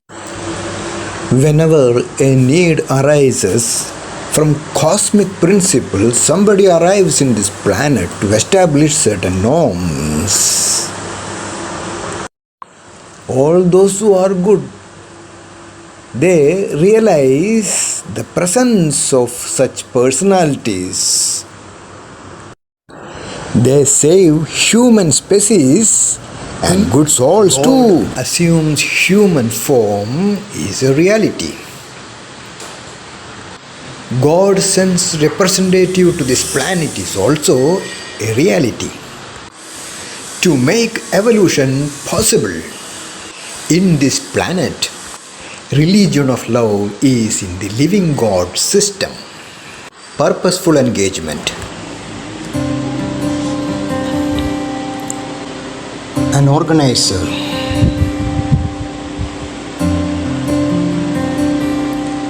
Whenever a need arises from cosmic principles, somebody arrives in this planet to establish certain norms. All those who are good, they realize the presence of such personalities. They save human species and good souls too. Assumes human form is a reality. God sends representative to this planet is also a reality. To make evolution possible in this planet, Religion of Love is in the living God system. Purposeful engagement. An organizer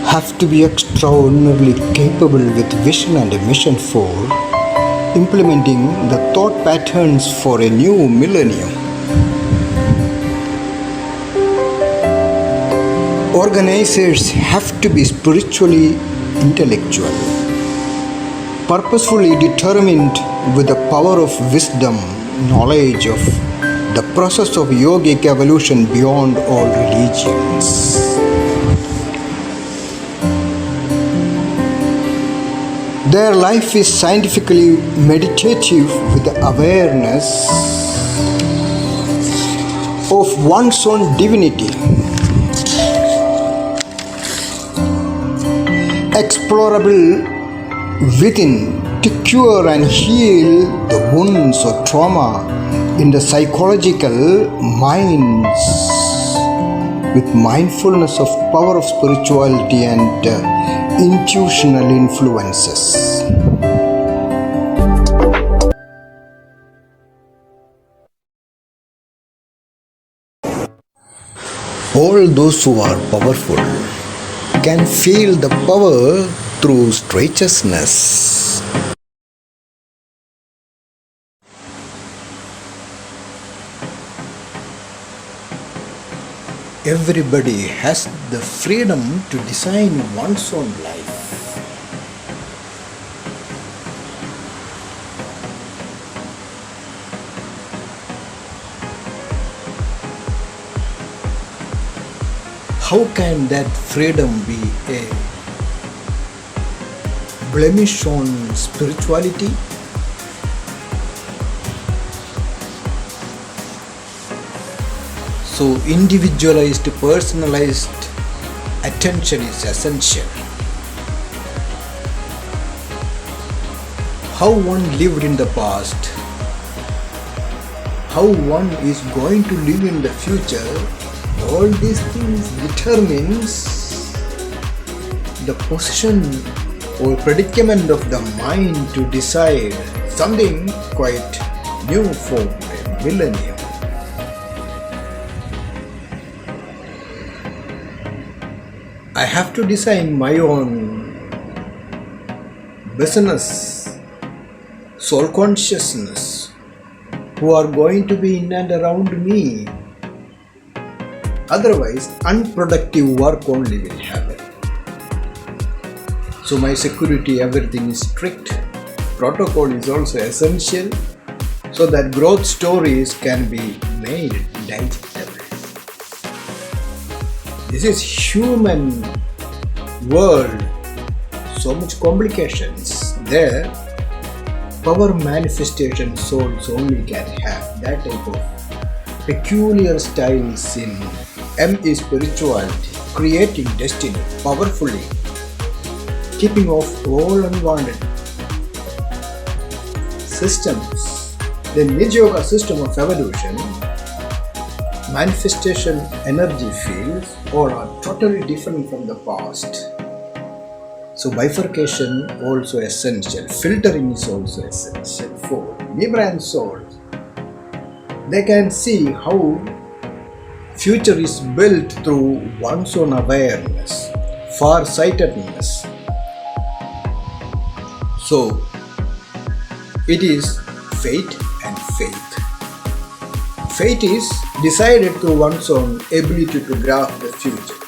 have to be extraordinarily capable with vision and a mission for implementing the thought patterns for a new millennium. Organizers have to be spiritually intellectual, purposefully determined with the power of wisdom, knowledge of the process of yogic evolution beyond all religions. Their life is scientifically meditative with the awareness of one's own divinity, explorable within to cure and heal the wounds or trauma in the psychological minds with mindfulness of power of spirituality and intuitional influences. All those who are powerful can feel the power through righteousness. Everybody has the freedom to design one's own life. How can that freedom be a blemish on spirituality? So individualized, personalized attention is essential. How one lived in the past, how one is going to live in the future, all these things determines the position or predicament of the mind to decide something quite new for a millennium. I have to design my own business, soul consciousness, who are going to be in and around me. Otherwise, unproductive work only will happen. So my security, everything is strict. Protocol is also essential so that growth stories can be made digestible. This is human world, so much complications. There, power manifestation souls only can have that type of peculiar styles in M is spirituality, creating destiny powerfully, keeping off all unwanted systems. The Nijyoga system of evolution, manifestation energy fields all are totally different from the past. So bifurcation also essential, filtering is also essential for Libran souls. They can see how future is built through one's own awareness, far-sightedness. So it is fate and faith. Fate is decided through one's own ability to grasp the future.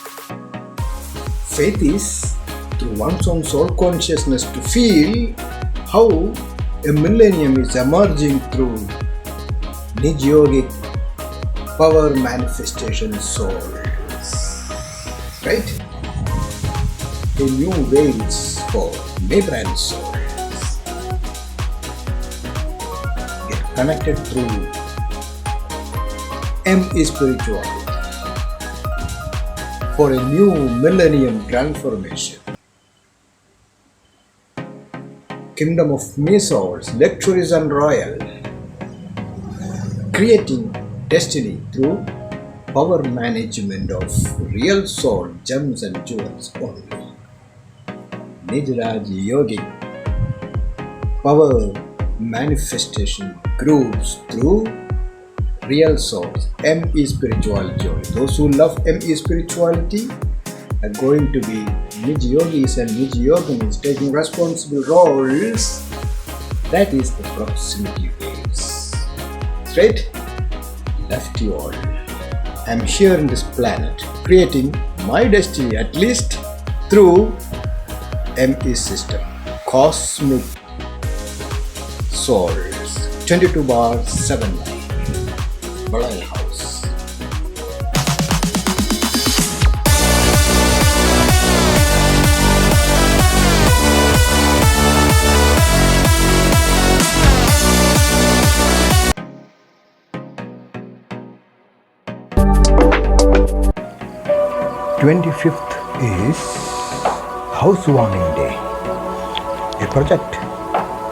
Faith is through one's own soul consciousness to feel how a millennium is emerging through Yogic power manifestation souls. Right? A new veils for vibrant souls. Get connected through M is spirituality for a new millennium transformation. Kingdom of MESSOULS Lecturism Royal, creating destiny through power management of real soul gems and jewels only. NIJESSAI Yogic power manifestation groups through real souls. M is spirituality. Those who love M is spirituality are going to be Yogis and Yoginis taking responsible roles. That is the proximity waves. Straight? Left you all. I'm here in this planet, creating my destiny at least through ME system. Cosmic souls. 22/7. VELLAYIL House. "25th is Housewarming Day, a project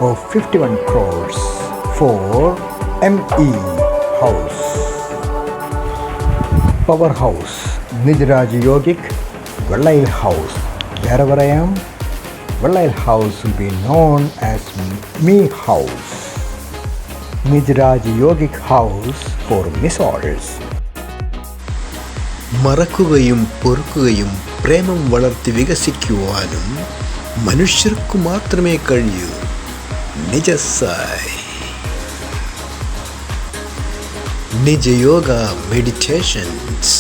of 51 crores for ME House. Powerhouse, NIJESSAI Yogic, VELLAYIL House. Wherever I am, VELLAYIL House will be known as Me House. NIJESSAI Yogic House for MESSOULS. മറക്കുകയും പൊറുക്കുകയും പ്രേമം വളർത്തി വികസിക്കുവാനും മനുഷ്യർക്കു മാത്രമേ കഴിയൂ. നിജസായി നിജ yoga meditations.